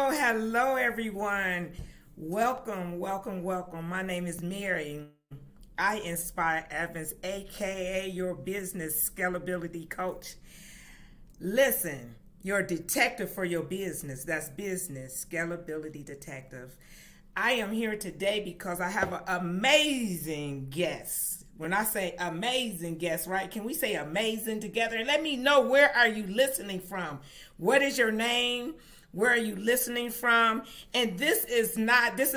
Hello, everyone. Welcome. My name is Mary. I inspire Evans, aka your business scalability coach. Listen, your detective for your business. That's business scalability detective. I am here today because I have an amazing guest. When I say amazing guest, right? Can we say amazing together? And let me know, where are you listening from? What is your name? Where are you listening from? And this is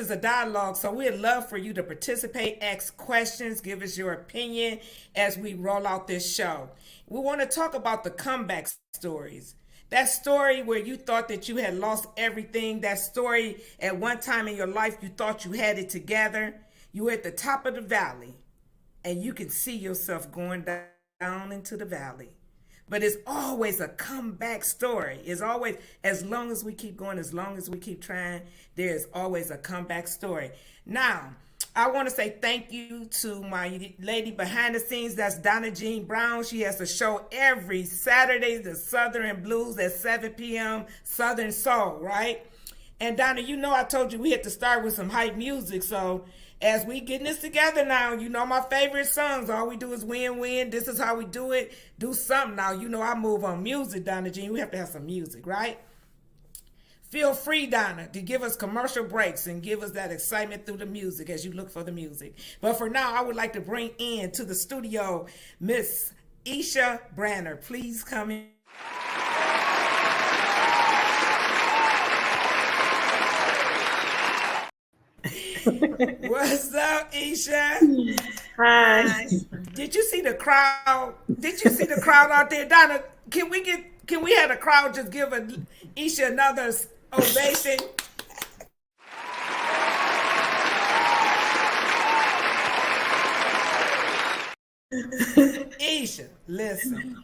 a dialogue, so we'd love for you to participate, ask questions, give us your opinion as we roll out this show. We want to talk about the comeback stories. That story where you thought that you had lost everything. That story at one time in your life you thought you had it together. You were at the top of the valley and you can see yourself going down into the valley. But it's always a comeback story. It's always, as long as we keep going, as long as we keep trying, there's always a comeback story. Now, I want to say thank you to my lady behind the scenes. That's Donna Jean Brown. She has a show every Saturday, the Southern Blues at 7 p.m. Southern Soul, right? And Donna, I told you we had to start with some hype music. So as we getting this together now, my favorite songs. All we do is win. This is how we do it. Do something now. I move on music, Donna Jean. We have to have some music, right? Feel free, Donna, to give us commercial breaks and give us that excitement through the music as you look for the music. But for now, I would like to bring in to the studio Miss Eisha Branner. Please come in. What's up, Eisha? Hi. Did you see the crowd? Did you see the crowd out there, Donna? Can we have the crowd just give Eisha another ovation? Eisha, listen.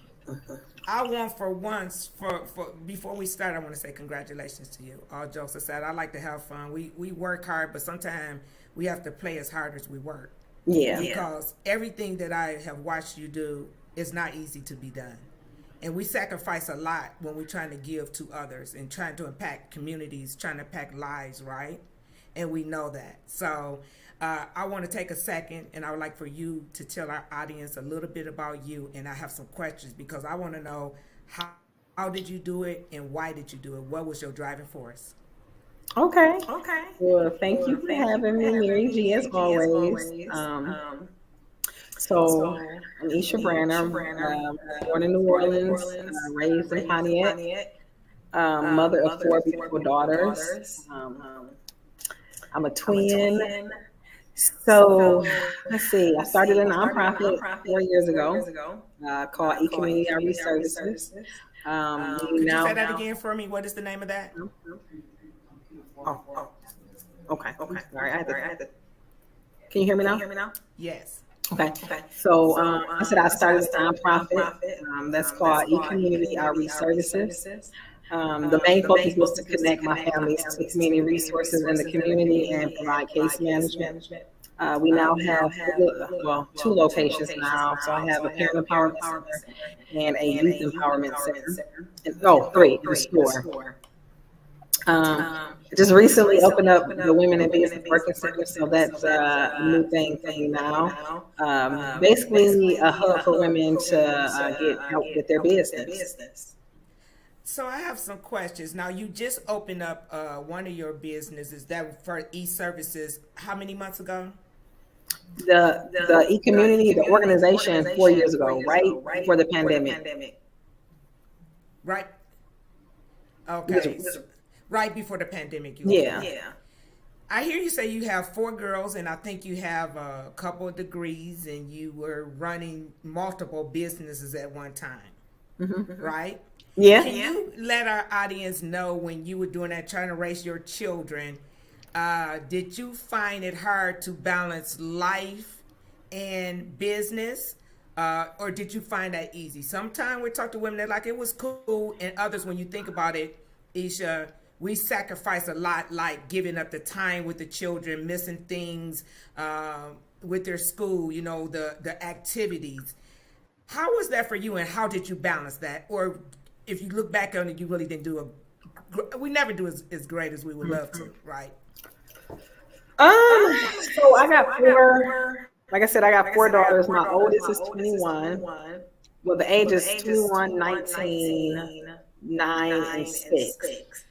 I want for once, for before we start, I want to say congratulations to you. All jokes aside, I like to have fun. We work hard, but sometimes we have to play as hard as we work. Yeah. Because everything that I have watched you do is not easy to be done. And we sacrifice a lot when we're trying to give to others and trying to impact communities, trying to impact lives, right? And we know that. So I want to take a second, and I would like for you to tell our audience a little bit about you. And I have some questions because I want to know how did you do it and why did you do it? What was your driving force? Okay. Well, thank you for having me, Mary G, as always. So I'm Eisha Branner, born in New Orleans, raised in Pontiac, mother of four beautiful daughters. I'm a twin. So let's see. I started a nonprofit 4 years ago called E-Community Outreach Services. Could you say that again for me? What is the name of that? Oh, okay. Sorry, I had to. Can you hear me now? Yes. Okay. So I said I started a nonprofit that's called E-Community Outreach Services. The main focus was to connect my families to community resources in the community and provide case management. We now have two locations now. So I have a parent empowerment center and a youth empowerment center. Three, the store. Just recently opened up the Women in Business Working Center, so that's a new thing for me now. Basically, a hub for women to get help with their business. So I have some questions. Now, you just opened up one of your businesses that for e-services. How many months ago? The e-community, the organization, 4 years ago, right before the pandemic. Right. Okay. Right before the pandemic. Yeah. I hear you say you have 4 girls, and I think you have a couple of degrees, and you were running multiple businesses at one time, right? Yeah. Can you let our audience know when you were doing that, trying to raise your children, did you find it hard to balance life and business, or did you find that easy? Sometimes we talk to women that like it was cool, and others, when you think about it, Eisha, we sacrifice a lot, like giving up the time with the children, missing things with their school, the activities. How was that for you, and how did you balance that? Or if you look back on it, you really didn't do we never do as great as we would love to, right? So I got four. Like I said, I got four daughters. My oldest is 21. Well, the age is 21, 19, 9, and 6.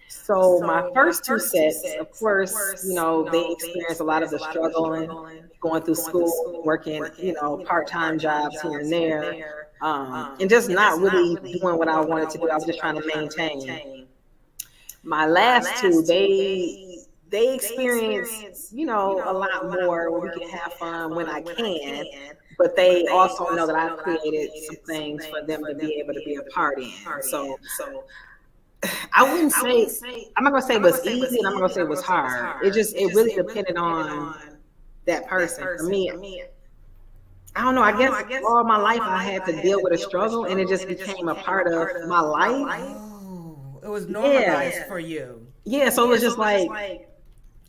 So my first two sets, of course, they experience a lot of the struggling, going through school, working, part-time jobs here and there, and just not really doing what I wanted to do. I was just trying to maintain. My last two, they experience, a lot more where we can have fun when I can, but they also know that I've created some things for them to be able to be a part in. So I wouldn't say, I'm not gonna say it was easy, and I'm not gonna say it was hard. It really depended on that person. For me, I don't know. I guess all my life I had to deal with a struggle, and it just became a part of my life. Oh, it was normalized for you. Yeah, so it was just like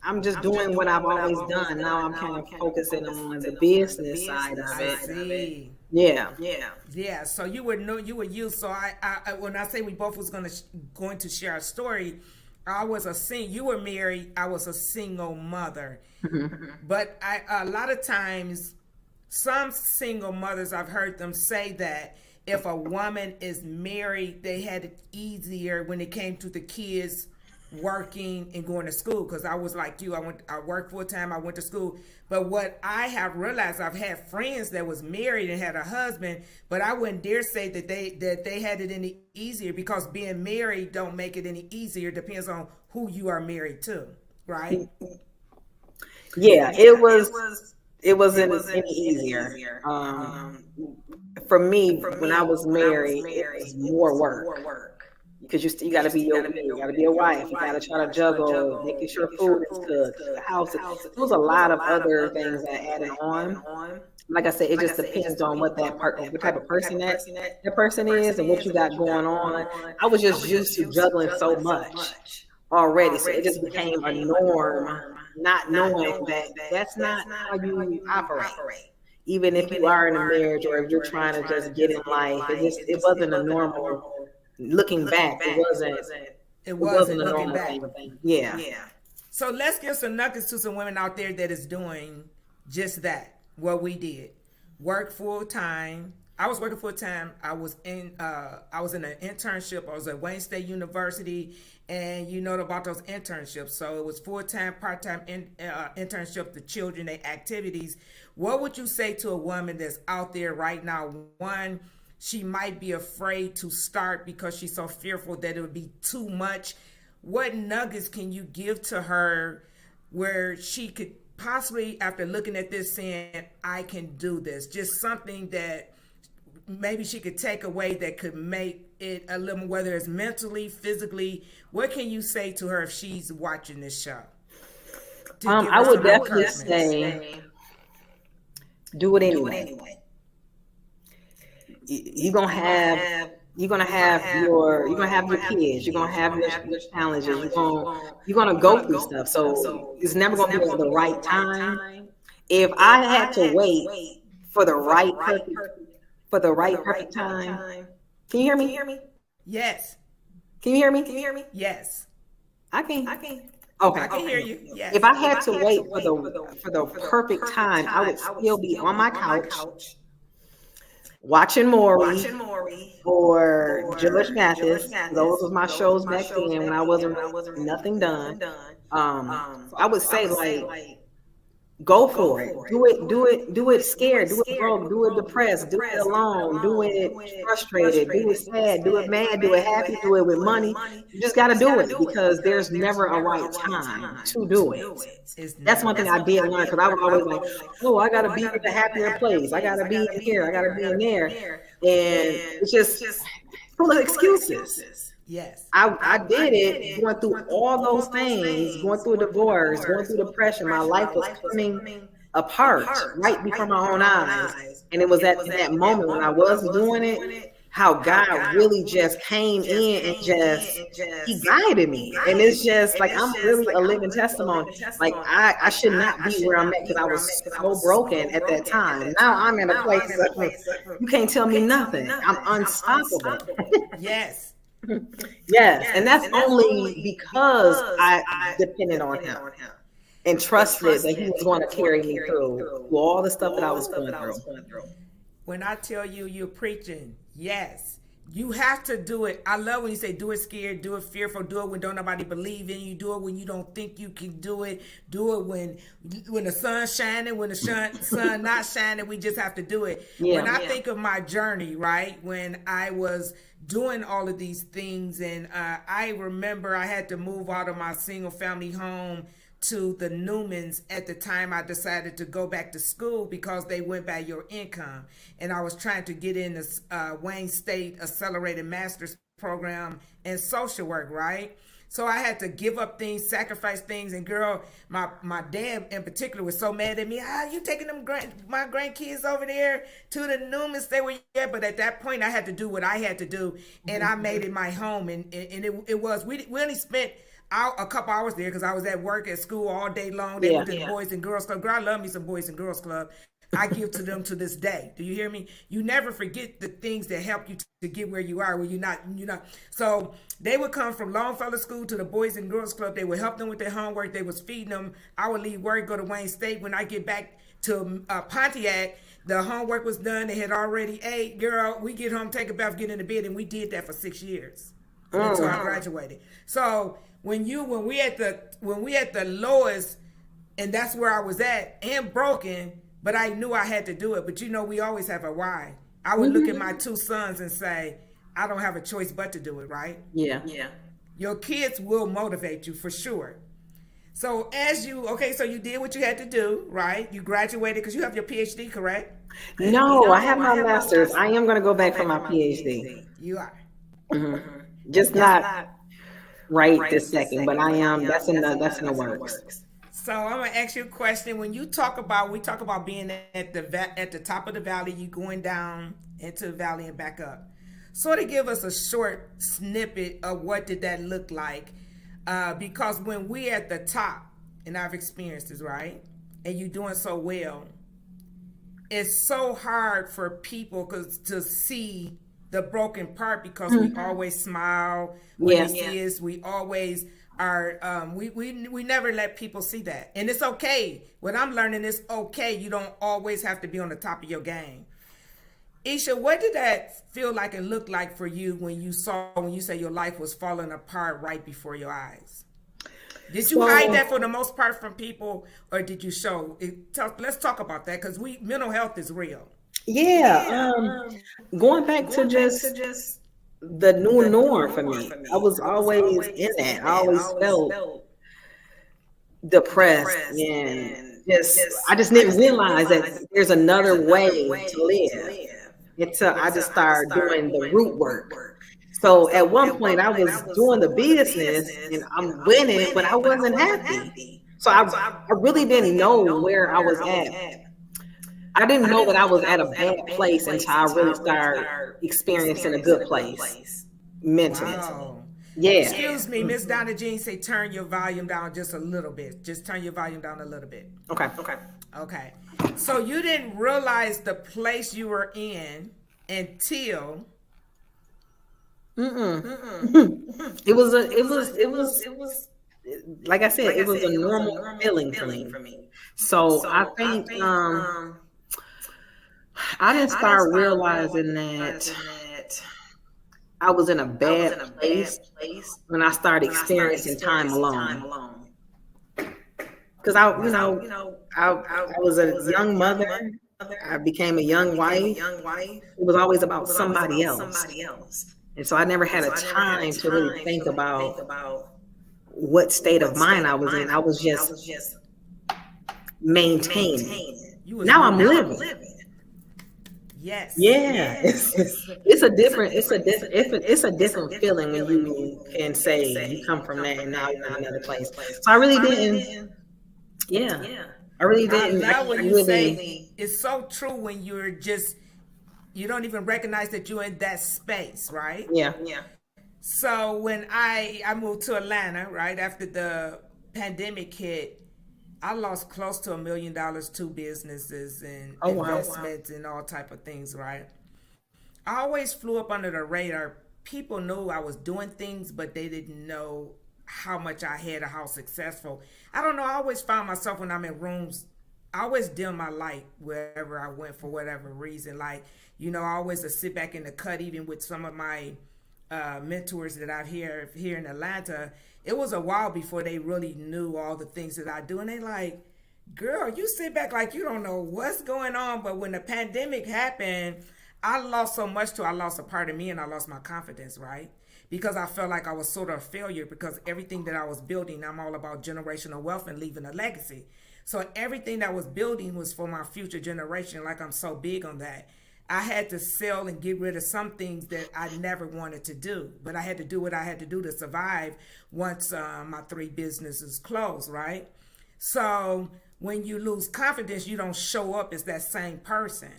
I'm just doing what I've always done. Now I'm kind of focusing on the business side of it. Yeah. So you were you. So I when I say we both was going to share a story, you were married. I was a single mother, but a lot of times, some single mothers, I've heard them say that if a woman is married, they had it easier when it came to the kids working and going to school, because I was like you. I worked full time. I went to school. But what I have realized, I've had friends that was married and had a husband, but I wouldn't dare say that they had it any easier, because being married don't make it any easier. It depends on who you are married to, right? Yeah, it wasn't any easier. For me, when I was married, it was more work. Because you got to be you got to be a wife. You got to try to juggle, making sure food is cooked, the house. There was a lot of other things that added on. Like I said, it just depends on what type of person that person is, and what you got going on. I was just used to juggling so much already, so it just became a norm, not knowing that that's not how you operate. Even if you are in a marriage, or if you're trying to just get in life, it wasn't a normal. Looking back, it wasn't a normal thing. Yeah. So let's give some nuggets to some women out there that is doing just that. What we did, work full time. I was working full time. I was in an internship. I was at Wayne State University, and you know about those internships. So it was full time, part time internship. The children, their activities. What would you say to a woman that's out there right now? One, she might be afraid to start because she's so fearful that it would be too much. What nuggets can you give to her where she could possibly, after looking at this, saying, I can do this? Just something that maybe she could take away that could make it a little, whether it's mentally, physically. What can you say to her if she's watching this show? I would definitely say, do it anyway. You're gonna have your kids, you're gonna have your challenges, you're gonna go through stuff. So it's never gonna be at the right time. If I had to wait for the right perfect time, can you hear me? Yes. Can you hear me? Yes. I can. Okay. I can hear you. Yes. If I had to wait for the perfect time, I would still be on my couch watching Maury or George Mathis. Those were my shows back then when I wasn't nothing done. So I would say, like, go for it. Do it scared. Do it broke. Do it depressed. Do it alone. Do it frustrated. Do it sad. Do it mad. Do it happy. Do it with money. You just got to do it, because there's never a right time to do it. That's one thing I did learn, because I was always like, oh, I got to be in the happier place. I got to be in here. I got to be in there. And it's just full of excuses. Yes. I did it, going through all those things, going through a divorce, going through depression. My life was coming apart right before my own eyes. And it was at that moment when I was doing it, how God really just came in and he guided me. And it's just like, I'm really a living testimony. Like, I should not be where I'm at, because I was so broken at that time. Now I'm in a place that you can't tell me nothing. I'm unstoppable. Yes. Yes, and that's only because I depended on him and trusted that he was going to carry me through all the stuff that I was going through. When I tell you you're preaching, yes. You have to do it. I love when you say do it scared, do it fearful, do it when don't nobody believe in you, do it when you don't think you can do it, do it when the sun's shining, when the sun not shining, we just have to do it. Yeah. When I think of my journey, right, when I was doing all of these things, and I remember I had to move out of my single family home to the Newmans at the time I decided to go back to school because they went by your income. And I was trying to get in this Wayne State Accelerated Master's Program in social work, right? So I had to give up things, sacrifice things. And girl, my dad in particular was so mad at me. You taking my grandkids over there to the Newmans? They were, yeah. But at that point, I had to do what I had to do. And I made it my home. And it was, we only spent a couple hours there because I was at work at school all day long. They went to the Boys and Girls Club. Girl, I love me some Boys and Girls Club. I give to them to this day. Do you hear me? You never forget the things that help you to get where you are, where you're not. So they would come from Longfellow School to the Boys and Girls Club. They would help them with their homework. They was feeding them. I would leave work, go to Wayne State. When I get back to Pontiac, the homework was done. They had already ate. Girl, we get home, take a bath, get in the bed, and we did that for 6 years until I graduated. So when we at the lowest, and that's where I was at and broken, but I knew I had to do it. But we always have a why. I would look at my 2 sons and say, I don't have a choice but to do it, right? Yeah. Your kids will motivate you for sure. So so you did what you had to do, right? You graduated because you have your PhD, correct? No, I have my master's. I am going to go back for my PhD. You are. Mm-hmm. Just not right this second, but I am. That's in the works. So I'm gonna ask you a question. When we talk about being at the top of the valley, you going down into the valley and back up. Sort of give us a short snippet of what did that look like, because when we at the top, and I've experienced this, right, and you doing so well, it's so hard for people to see the broken part because we always smile when we see us. We always are. We never let people see that, and it's okay. What I'm learning is okay. You don't always have to be on the top of your game. Eisha, what did that feel like and look like for you when you say your life was falling apart right before your eyes? Did you hide that for the most part from people, or did you show it? Let's talk about that because mental health is real. Yeah. Going back to just the new norm for me. I was always in that. I always felt depressed and I just didn't realize that there's another way to live until I just started doing the root work. So at one point I was doing the business and I'm winning, but I wasn't happy. So I really didn't know where I was at. I didn't know that I was at a bad place until I really started experiencing a good place mentally. Wow. Yeah. Excuse me, Miss Donna Jean, say turn your volume down just a little bit. Just turn your volume down a little bit. Okay. So you didn't realize the place you were in until It was like I said, it was a normal feeling for me. So I think I didn't start realizing that I was in a bad place when I started experiencing time alone. Because I was a young mother. I became a young wife. It was always about somebody else. And so I never had a time to really think about what state of mind I was in. I was just maintaining. Now I'm living. Yes. Yeah. It's a different feeling when you can say you come from that and now you're in another place. So I really didn't. Yeah. I really didn't. Now what you say is so true when you don't even recognize that you're in that space, right? Yeah. So when I moved to Atlanta, right after the pandemic hit, I lost close to $1 million to businesses and investments and all type of things, right? I always flew up under the radar people knew I was doing things, but they didn't know how much I had or how successful. I don't know. I always found myself when I'm in rooms, I always dim my light wherever I went for whatever reason. Like, I always sit back in the cut, even with some of my mentors that I've here in Atlanta. It was a while before they really knew all the things that I do. And they like, girl, you sit back like you don't know what's going on. But when the pandemic happened, I lost so much too. I lost a part of me and I lost my confidence, right? Because I felt like I was sort of a failure because everything that I was building, I'm all about generational wealth and leaving a legacy. So everything that I was building was for my future generation. Like I'm so big on that. I had to sell and get rid of some things that I never wanted to do, but I had to do what I had to do to survive once my 3 businesses closed, right? So when you lose confidence, you don't show up as that same person.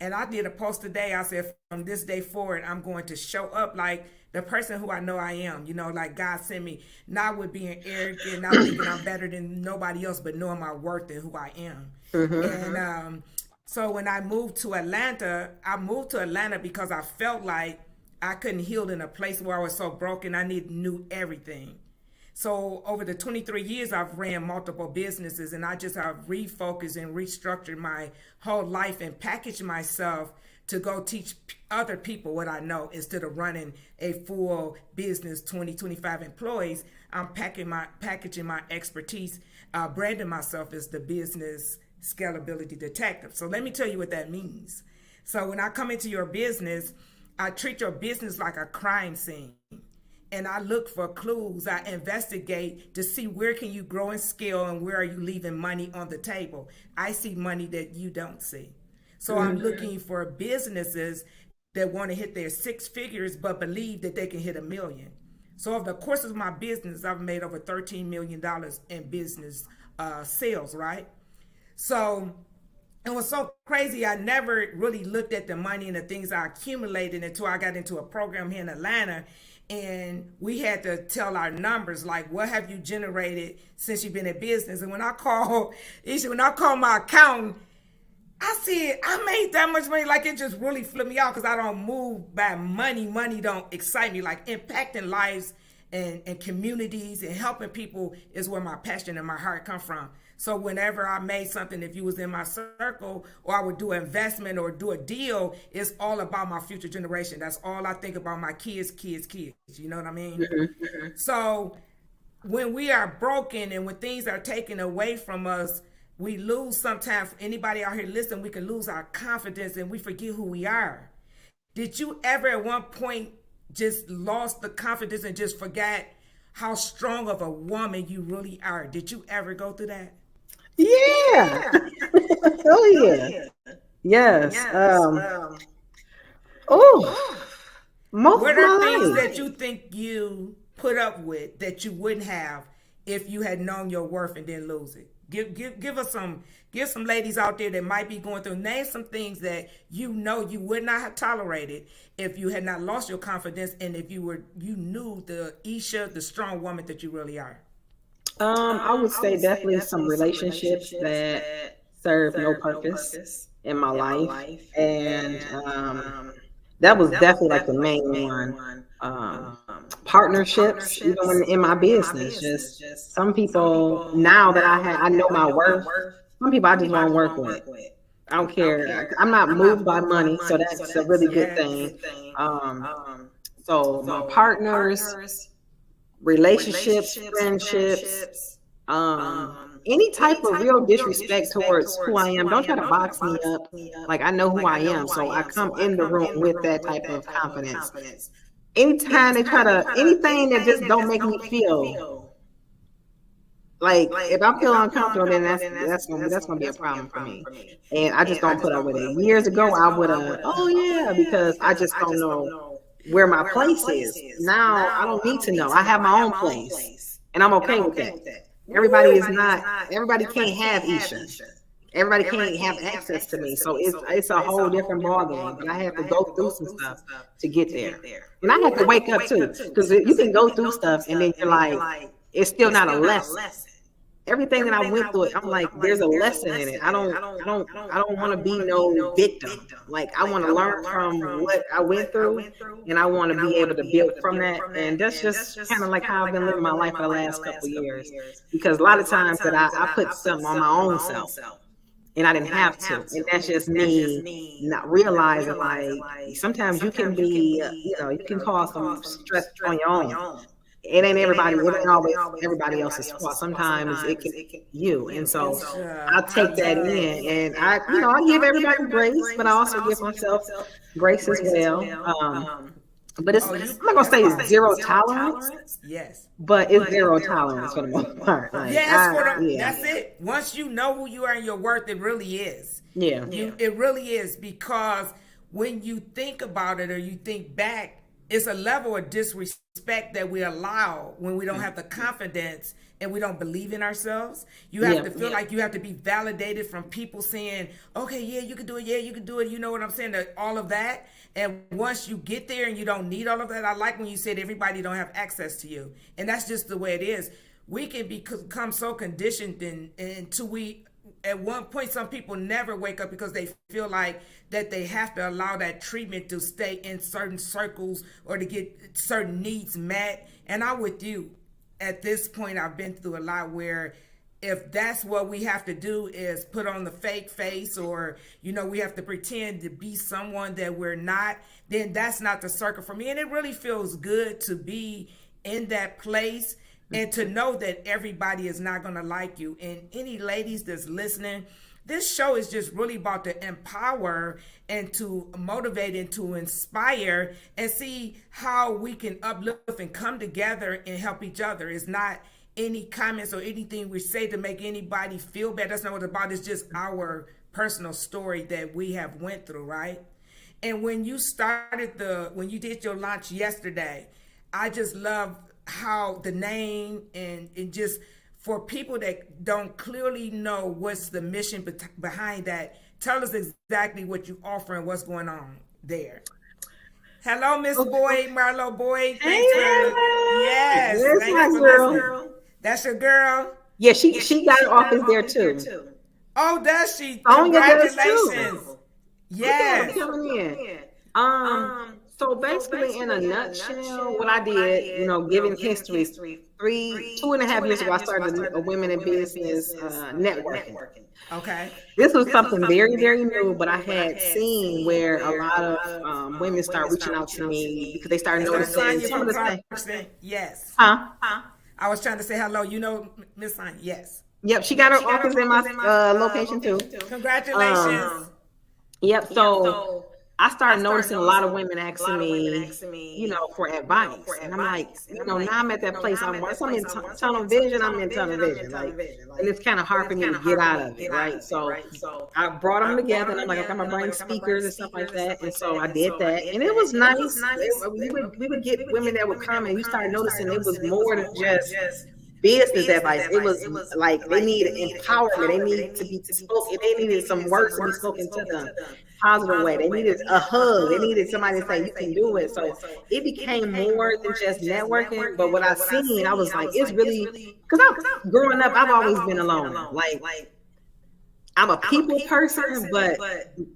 And I did a post today. I said, from this day forward, I'm going to show up like the person who I know I am. Like God sent me, not with being arrogant, not thinking I'm better than nobody else, but knowing my worth and who I am. Mm-hmm. And so when I moved to Atlanta, because I felt like I couldn't heal in a place where I was so broken. I knew everything. So over the 23 years, I've ran multiple businesses, and I just have refocused and restructured my whole life and packaged myself to go teach other people what I know instead of running a full business, 20, 25 employees. I'm packaging my expertise, branding myself as the business scalability detective. So let me tell you what that means. So when I come into your business, I treat your business like a crime scene. And I look for clues. I investigate to see where can you grow and scale and where are you leaving money on the table. I see money that you don't see. So I'm looking for businesses that want to hit their 6 figures but believe that they can hit $1 million. So over the course of my business, I've made over $13 million in business sales, right? So it was so crazy. I never really looked at the money and the things I accumulated until I got into a program here in Atlanta. And we had to tell our numbers, like, what have you generated since you've been in business? And when I call my accountant, I said, I made that much money. Like, it just really flipped me out because I don't move by money. Money don't excite me. Like, impacting lives and communities and helping people is where my passion and my heart come from. So whenever I made something, if you was in my circle, or I would do an investment or do a deal, it's all about my future generation. That's all I think about, my kids. You know what I mean? Mm-hmm. So when we are broken and when things are taken away from us, we lose sometimes. Anybody out here listening, we can lose our confidence and we forget who we are. Did you ever at one point just lost the confidence and just forgot how strong of a woman you really are? Did you ever go through that? Yeah. Oh yeah. Yes. What are things that you think you put up with that you wouldn't have if you had known your worth and didn't lose it? Give some ladies out there that might be going through, name some things that you would not have tolerated if you had not lost your confidence and if you knew the Eisha, the strong woman that you really are. I would say definitely some relationships that serve no purpose in my life. And that was definitely like the main one. Partnerships, even in my business. Just some people, now that I know my worth, some people I just won't work with. I don't care. I'm not moved by money, so that's a really good thing. So my partners, relationships, friendships, any type of real disrespect towards who I am. Don't try to box me up. Like, I know who I am, so I come in the room with that type of confidence. Anytime they try to, anything that just don't make me feel like, if I feel uncomfortable, then that's gonna be a problem for me. And I just don't put up with it. Years ago, I would have, because I just don't know where my place is. Now I don't need to know. I have my own place, and I'm okay with that. Everybody can't have Eisha. Everybody can't have access to me. So it's a whole different ballgame. But I have to go through some stuff to get there. And I have to wake up too, because you can go through stuff and then you're like, it's still not a lesson. everything that I went through, I'm like, there's a lesson in it. I don't want to be no victim. Like, I want to learn from what I went through, and I want to be able to build from that. And that's just kind of like how I've been living my life for the last couple of years. Because a lot of times that I put something on my own self, and I didn't have to. And that's just me not realizing, like, sometimes you can be, you can cause some stress on your own. It ain't always everybody else's fault. Sometimes it can you. And so I'll take that in, and I give everybody grace, but I also give myself grace as well. But I'm not gonna say it's zero tolerance. Yes. But it's zero tolerance for the most part. Like, that's it. Once you know who you are and your worth, it really is. Yeah. It really is, because when you think about it or you think back, it's a level of disrespect that we allow when we don't have the confidence and we don't believe in ourselves. You have to feel like you have to be validated from people saying, okay, yeah, you can do it. Yeah, you can do it. You know what I'm saying? All of that. And once you get there and you don't need all of that, I like when you said everybody don't have access to you. And that's just the way it is. We can become so conditioned until we, at one point, some people never wake up because they feel like that they have to allow that treatment to stay in certain circles or to get certain needs met. And I'm with you. At this point, I've been through a lot where if that's what we have to do is put on the fake face, or, we have to pretend to be someone that we're not, then that's not the circle for me. And it really feels good to be in that place and to know that everybody is not going to like you. And any ladies that's listening, this show is just really about to empower and to motivate and to inspire and see how we can uplift and come together and help each other. It's not any comments or anything we say to make anybody feel bad. That's not what it's about. It's just our personal story that we have went through, right? And when you when you did your launch yesterday, I just love how the name and just for people that don't clearly know what's the mission behind that, tell us exactly what you offer and what's going on there. Hello, Miss Boyd, Marlo Boyd. Thanks for yes, thanks for listening. That's your girl? Yeah, she got an office there too. Oh, does she? Congratulations. Yes. Coming in. So basically, in a nutshell, what I did, given history, 2.5 years ago, I started a Women in Business networking. Okay. This was something very, very new, but I had seen where a lot of women start reaching out to me because they started noticing some of the things. Yes. Huh? I was trying to say hello. Miss Sonia. Yes. Yep, she got her office in my location too. Congratulations. Yep. So I started noticing a lot of women asking me, for advice. And I'm like, now I'm at that place. I'm in tunnel vision. I'm in tunnel vision. And it's kind of hard for me to get out of it, right? So I brought them together, and I'm like, okay, I'm going to bring speakers and stuff like that. And so I did that. And it was nice. We would get women that would come, and you start noticing it was more than just business advice. It was like they needed empowerment. They needed to be spoken. They needed some words to be spoken to them positive way. They needed a hug. They needed somebody to say, you can do it. So it became more than just networking. But what I seen, I was like, it's really, because growing up, I've always been alone. Like I'm a people person, but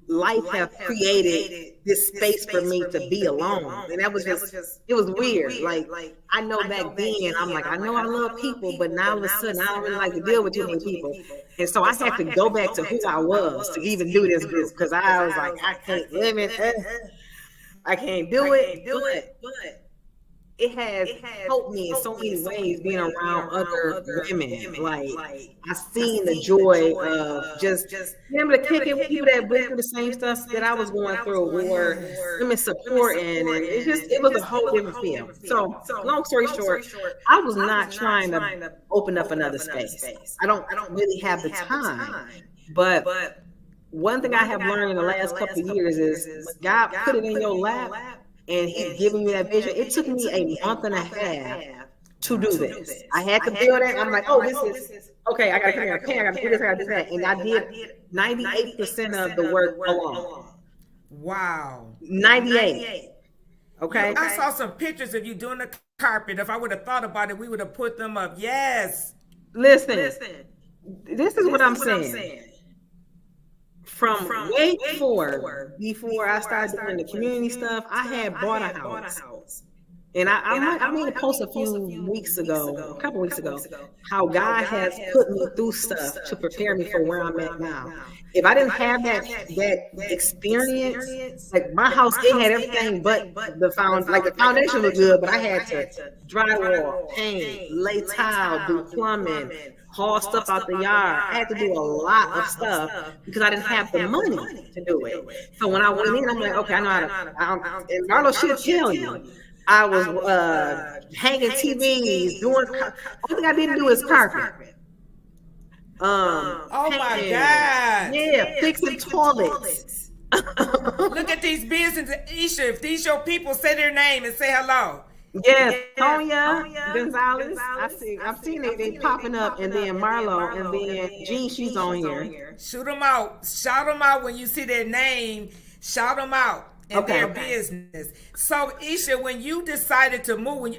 life have created this space for me to be alone. And that was just, it was weird. Like, I know back then, I'm like, I know I love people, but now all of a sudden, I don't really like to deal with too many people. And so I had to go back to who I was to even do this group, because I was like, I can't live it. I can't do it. But it has helped me in so many ways being around other women. Like, I've seen the joy of just being able to kick it with people that went through the same stuff that I was going through, or women supporting, and it was a whole different feel. So long story short, I was not trying to open up another space. I don't really have the time, but one thing I have learned in the last couple of years is when God put it in your lap, and he's giving me that vision. It took me a month and a half to do this. I had to build it. I'm like, this is okay. I got to put in a pen. I got to do this. I got to do that. And I did 98% of the work alone. Wow. 98. Okay. I saw some pictures of you doing the carpet. If I would have thought about it, we would have put them up. Yes. Listen. this is what I'm saying. From way before I started doing the community stuff, I had bought a house. And I made a post a couple weeks ago, how God has put me through stuff to prepare me for where I'm at now. If I didn't have that experience, like my house, it had everything but the foundation was good, but I had to drywall, paint, lay tile, do plumbing, haul stuff out the yard. I had to do a lot of stuff because I didn't have the money to do it. So when I went in, I'm like, okay, I know how to. And Marlo should tell you. I was hanging TVs, doing. Only thing I didn't do is carpet. Oh my God! Yeah, fixing toilets. Look at these businesses, Eisha. If these your people, say their name and say hello. Yeah, Tonya Gonzalez. I've seen they popping up, and then Marlo, and then Jean. She's on here. Shoot them out. Shout them out when you see their name. Shout them out. And their business. So, Eisha, when you decided to move, when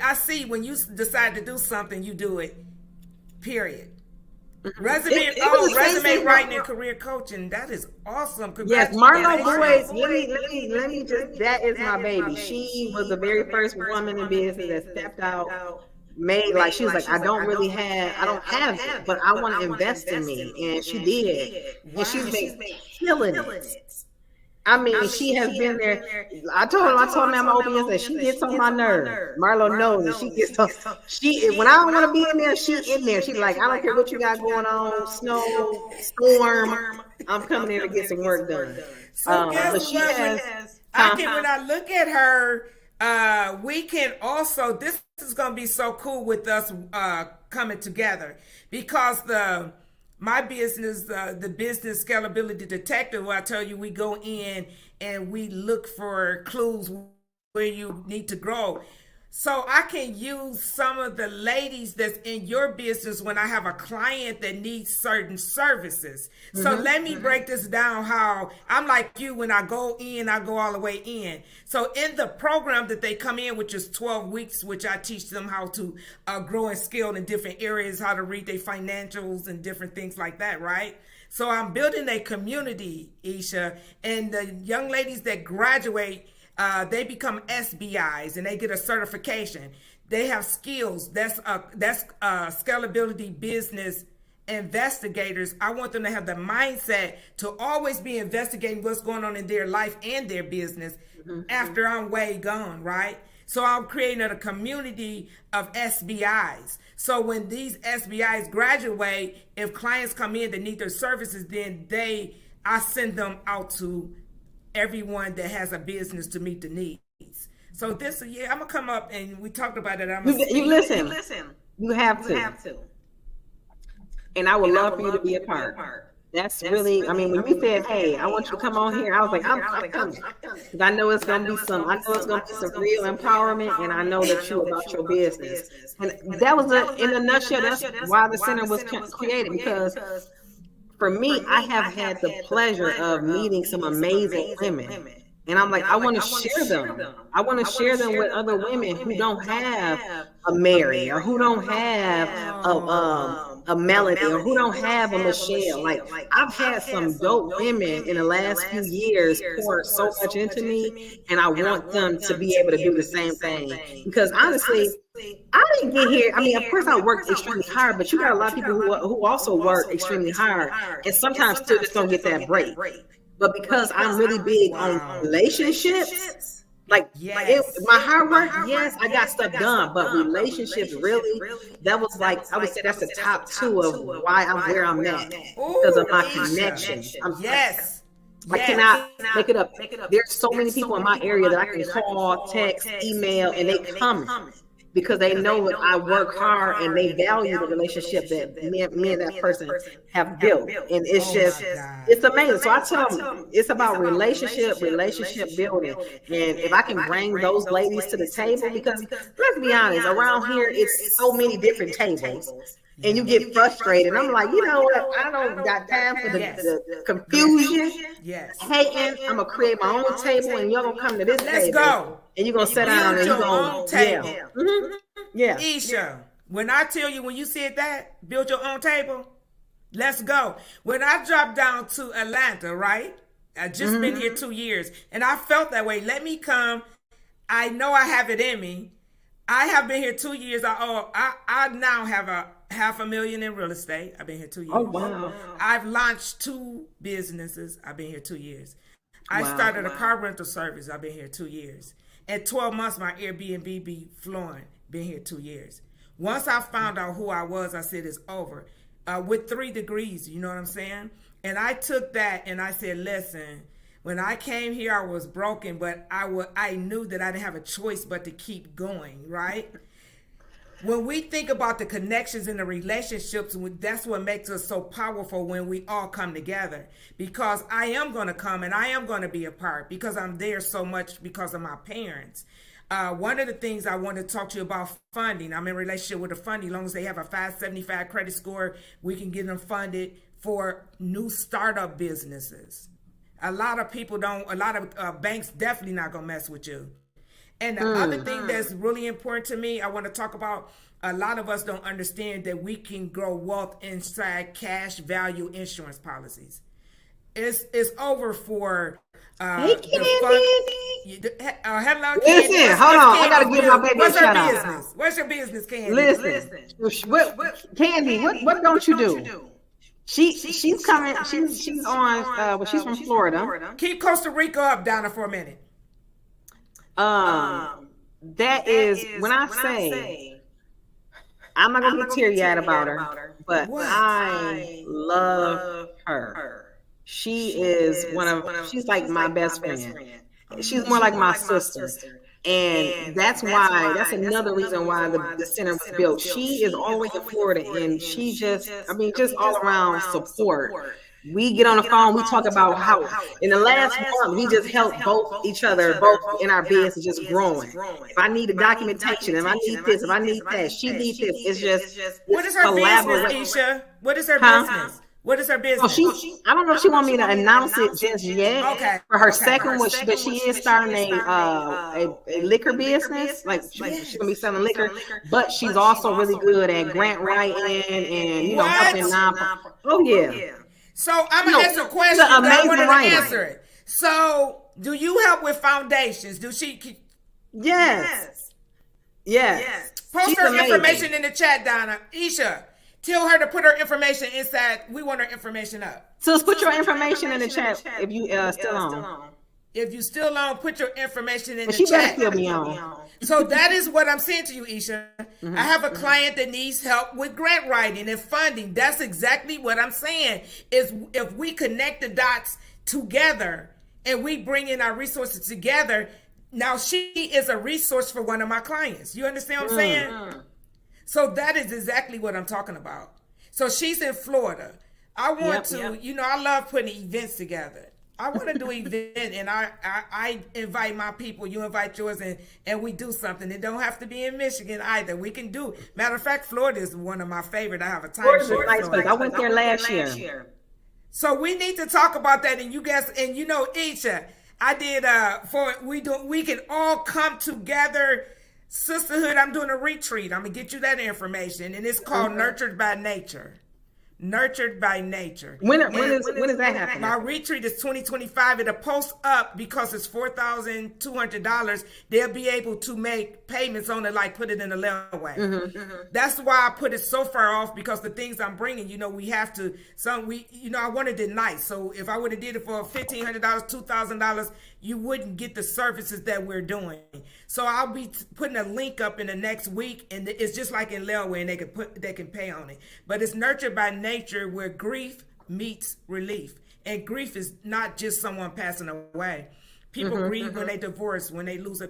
you decide to do something, you do it. Period. Resume writing and career coaching. That is awesome. Yes, Marlo Boyd. Let me just. That is my baby. She was the very first woman in business that stepped out. She was like, I don't have it, but I want to invest in me, and she did, and she's been killing it. I mean, she has been there. I told her I'm open that she gets on my nerve. Marlo knows that she gets on. When I don't want to be in there, she's in there. She's like, I don't care what you got going on, snow, storm. I'm coming in to get some work done. But she has. When I look at her, we can also. This is going to be so cool with us coming together because my business, the business scalability detector, where I tell you we go in and we look for clues where you need to grow. So I can use some of the ladies that's in your business when I have a client that needs certain services. So let me break this down how I'm like you. When I go in, I go all the way in. So in the program that they come in, which is 12 weeks, which I teach them how to grow and scale in different areas, how to read their financials and different things like that, right? So I'm building a community, Eisha, and the young ladies that graduate, they become SBIs and they get a certification. They have skills. That's scalability business investigators. I want them to have the mindset to always be investigating what's going on in their life and their business after I'm way gone, right? So I'm creating a community of SBIs. So when these SBIs graduate, if clients come in that need their services, then I send them out to everyone that has a business to meet the needs. So this year, I'm gonna come up and we talked about it. You listen. You have to. And I would love for you to be a part. That's really. I mean, when you said, "Hey, I want you to come on here," I was like, "I'm coming," because I know it's gonna be some real empowerment, and I know that you about your business. And that was in a nutshell. That's why the center was created, because for me, I have had the pleasure of meeting some amazing women. And I'm like, I want to share them. I want to share them with other women who don't have a Mary, or who don't have a Melody, or who don't have a Michelle. Like, I've had some dope women in the last few years pour so much into me, and I want them to be able to do the same thing. Because honestly, I didn't get here. I mean, of course, I worked extremely hard, but you got a lot of people who also work extremely hard, and sometimes still just don't get that break. But because I'm really big on relationships, my hard work, yes, I got stuff done, but relationships, really, that was like, I would say that's the top two of why I'm where I'm at, because of my connections. I cannot make it up. There's so many people in my area that I can call, text, email, and they come because they know that I work hard and they value the relationship that me and that person have built. And it's it's amazing. So I tell them it's about relationship building. And if I can bring those ladies to the table, because let's be honest, around here, it's so many different tables. And you get frustrated. And I'm like, you know what? I don't got time for the confusion. Hating. I'm going to create my own table, and you're going to come to this table. Let's go. And you're going to sit down and you're going to table. Eisha, when I tell you, when you said that, build your own table, Let's go. When I dropped down to Atlanta, right? I just been here 2 years, and I felt that way. Let me come. I know I have it in me. I have been here 2 years. I now have a $500,000 in real estate. I've been here 2 years. Oh, wow. I've launched 2 businesses. I've been here 2 years. I started a car rental service. I've been here 2 years. In 12 months, my Airbnb be flowing. Been here 2 years. Once I found out who I was, I said it's over. With 3 degrees, you know what I'm saying? And I took that and I said, listen, when I came here, I was broken, but I knew that I didn't have a choice but to keep going, right? When we think about the connections and the relationships, that's what makes us so powerful when we all come together. Because I am going to come and I am going to be a part because I'm there so much because of my parents. One of the things I want to talk to you about funding. I'm in a relationship with a funding. As long as they have a 575 credit score, we can get them funded for new startup businesses. A lot of people don't, a lot of banks definitely not going to mess with you. And the other thing that's really important to me, I want to talk about, a lot of us don't understand that we can grow wealth inside cash value insurance policies. It's over for Hey, Candy. hello, Listen, Candy. hold on. I gotta Candy give my baby a What's her shout out. business? What's your business, Candy? Listen. Candy, what don't you do? She's coming. She's on. Well, she's from Florida. Keep Costa Rica up, Donna, for a minute. That is when I say I'm not gonna get teary-eyed about her, but I love her. She is she's like my best friend. She's more like my sister. And that's another reason why the center was built. She is all the way in Florida, and she just all around support. We get on the phone, we talk about how in the last month we just helped both each other, both in our business, just growing. If I need a documentation, if I need this, if I need that, she needs this. It's just what is her business, Eisha? What is her business? What is her business? Oh, I don't know if she want me to announce it just yet. Okay. For her second one, but she is starting a liquor business. Like she's gonna be selling liquor, but she's also really good at grant writing and helping nonprofit. Oh yeah. So I'm gonna ask a question. I want her to answer it. So, do you help with foundations? Do she? Yes. Post her information in the chat, Donna. Eisha, tell her to put her information inside. We want her information up. So put your information in the chat if you still on. If you still on, put your information in the she chat. Better still be on. So that is what I'm saying to you, Eisha. I have a client that needs help with grant writing and funding. That's exactly what I'm saying. Is if we connect the dots together and we bring in our resources together, now she is a resource for one of my clients. You understand what I'm saying? So that is exactly what I'm talking about. So she's in Florida. I want I love putting events together. I want to do an event, and I invite my people. You invite yours, and we do something. It don't have to be in Michigan either. We can do. Matter of fact, Florida is one of my favorite. I have a time. Florida's a nice place. I went there last year. So we need to talk about that, and you guys, and Eisha, I did we can all come together. Sisterhood. I'm doing a retreat. I'm gonna get you that information, and it's called Nurtured by Nature. Nurtured by Nature. When is that happening? My retreat is 2025. It'll post up because it's $4,200. They'll be able to make payments on it, like put it in a layaway. That's why I put it so far off, because the things I'm bringing, we have to. I wanted it nice. So if I would have did it for $1,500, $2,000, you wouldn't get the services that we're doing. So I'll be putting a link up in the next week, and it's just like in layaway, and they can pay on it. But it's Nurtured by Nature, where grief meets relief. And grief is not just someone passing away. People grieve when they divorce, when they lose a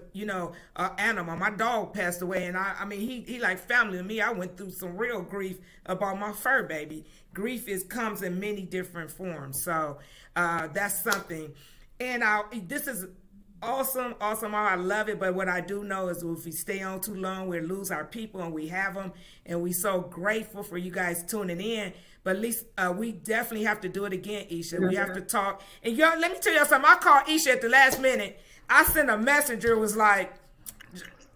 animal. My dog passed away, and he like family to me. I went through some real grief about my fur baby. Grief comes in many different forms. So that's something. And this is awesome. I love it. But what I do know is if we stay on too long, we'll lose our people, and we have them. And we're so grateful for you guys tuning in. But at least we definitely have to do it again, Eisha. We have to talk. And let me tell you something. I called Eisha at the last minute. I sent a messenger. It was like,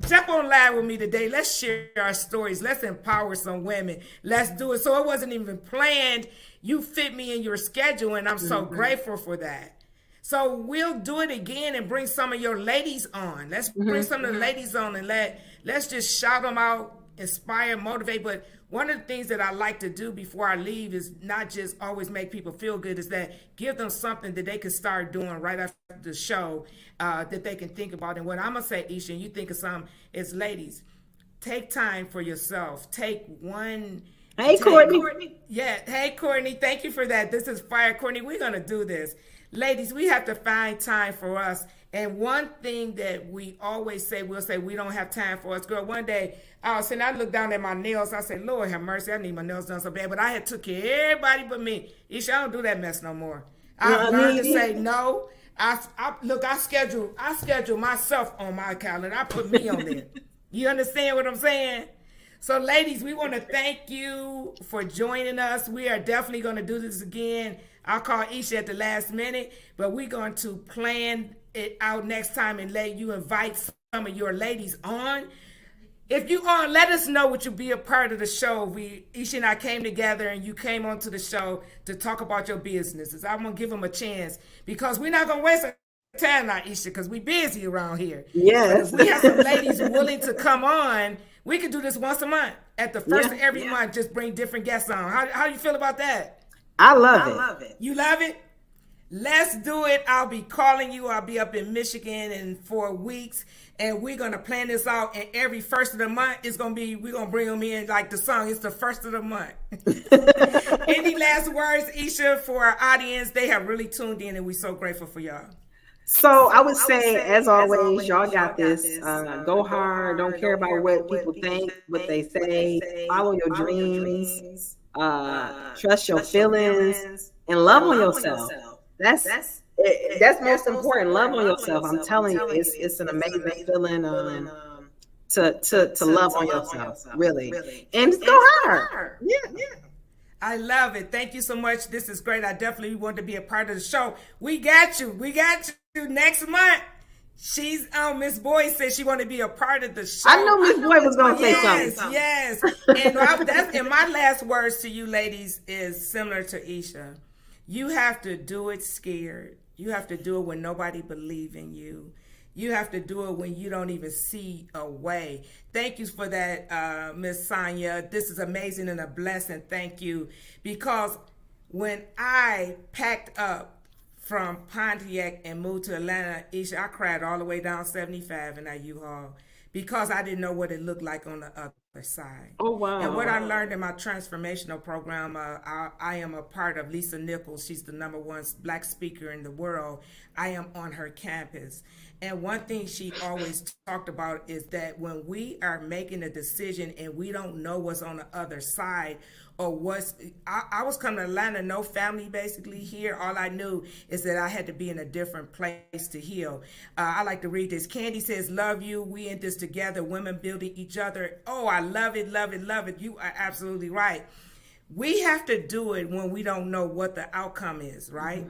Jump on live with me today. Let's share our stories. Let's empower some women. Let's do it. So it wasn't even planned. You fit me in your schedule, and I'm so grateful for that. So we'll do it again and bring some of your ladies on. Let's bring some of the ladies on and let's just shout them out, inspire, motivate. But one of the things that I like to do before I leave is not just always make people feel good, is that give them something that they can start doing right after the show that they can think about. And what I'm going to say, Eisha, and you think of something, is ladies, take time for yourself. Take one. Hey, Courtney. Yeah. Hey, Courtney. Thank you for that. This is fire. Courtney, we're going to do this. Ladies, we have to find time for us. And one thing that we always say, we'll say we don't have time for us. Girl, one day, I looked down at my nails. I said, Lord have mercy, I need my nails done so bad. But I had took care of everybody but me. Eisha, I don't do that mess no more. I've learned to say no. I schedule myself on my calendar. I put me on there. You understand what I'm saying? So, ladies, we want to thank you for joining us. We are definitely going to do this again. I'll call Eisha at the last minute, but we're going to plan it out next time and let you invite some of your ladies on. If you on, let us know would you be a part of the show. Eisha and I came together and you came onto the show to talk about your businesses. I'm going to give them a chance because we're not going to waste time now, Eisha, because we busy around here. Yes. But if we have some ladies willing to come on, we could do this once a month. At the first of every month, just bring different guests on. How do you feel about that? I love it. You love it? Let's do it. I'll be calling you. I'll be up in Michigan in 4 weeks, and we're going to plan this out. And every first of the month, we're going to bring them in like the song. It's the first of the month. Any last words, Eisha, for our audience? They have really tuned in, and we're so grateful for y'all. So I would say, as always, y'all got this. Go hard. Don't care about what people think, what they say. Follow your dreams. Trust your feelings, and love on yourself. That's most important. Love on yourself. I'm telling you, it's an amazing feeling to love on yourself, really, and just go hard. Yeah. I love it. Thank you so much. This is great. I definitely want to be a part of the show. We got you. Next month. She's Miss Boyd said she wanted to be a part of the show. I know Miss Boyd was going to say something. Yes. And my last words to you ladies is similar to Eisha. You have to do it scared. You have to do it when nobody believes in you. You have to do it when you don't even see a way. Thank you for that, Miss Sonia. This is amazing and a blessing. Thank you. Because when I packed up from Pontiac and moved to Atlanta, Eisha, I cried all the way down 75 in that U-Haul because I didn't know what it looked like on the other side. Oh, wow. And what I learned in my transformational program, I am a part of Lisa Nichols. She's the #1 Black speaker in the world. I am on her campus. And one thing she always talked about is that when we are making a decision and we don't know what's on the other side, or I was coming to Atlanta, no family basically here. All I knew is that I had to be in a different place to heal. I like to read this. Candy says, love you. We in this together. Women building each other. Oh, I love it, love it, love it. You are absolutely right. We have to do it when we don't know what the outcome is, right?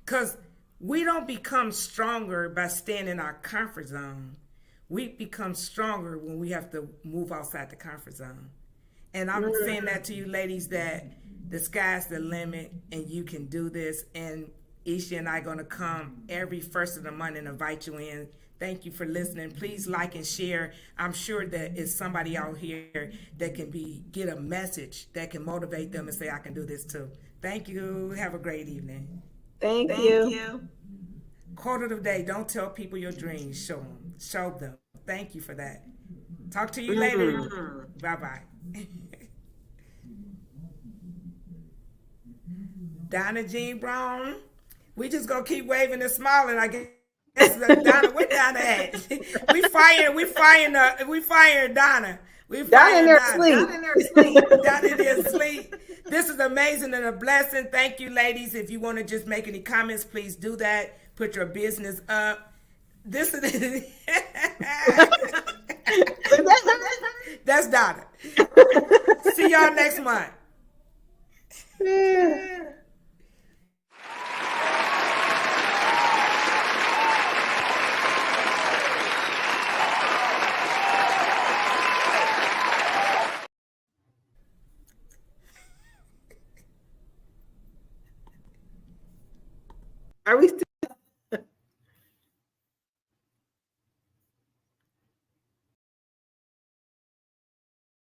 Because we don't become stronger by staying in our comfort zone. We become stronger when we have to move outside the comfort zone. And I'm saying that to you ladies, that the sky's the limit and you can do this. And Eisha and I are going to come every first of the month and invite you in. Thank you for listening. Please like and share. I'm sure that it's somebody out here that can get a message that can motivate them and say, I can do this too. Thank you. Have a great evening. Thank you. Quote of the day, don't tell people your dreams. Show them. Thank you for that. Talk to you later. Bye-bye. Donna Jean Brown, we just gonna keep waving and smiling. I guess Donna, where Donna at? we firing Donna. Donna in there sleep. Donna in there sleep. This is amazing and a blessing. Thank you, ladies. If you want to just make any comments, please do that. Put your business up. This is that's Donna. See y'all next month. Are we still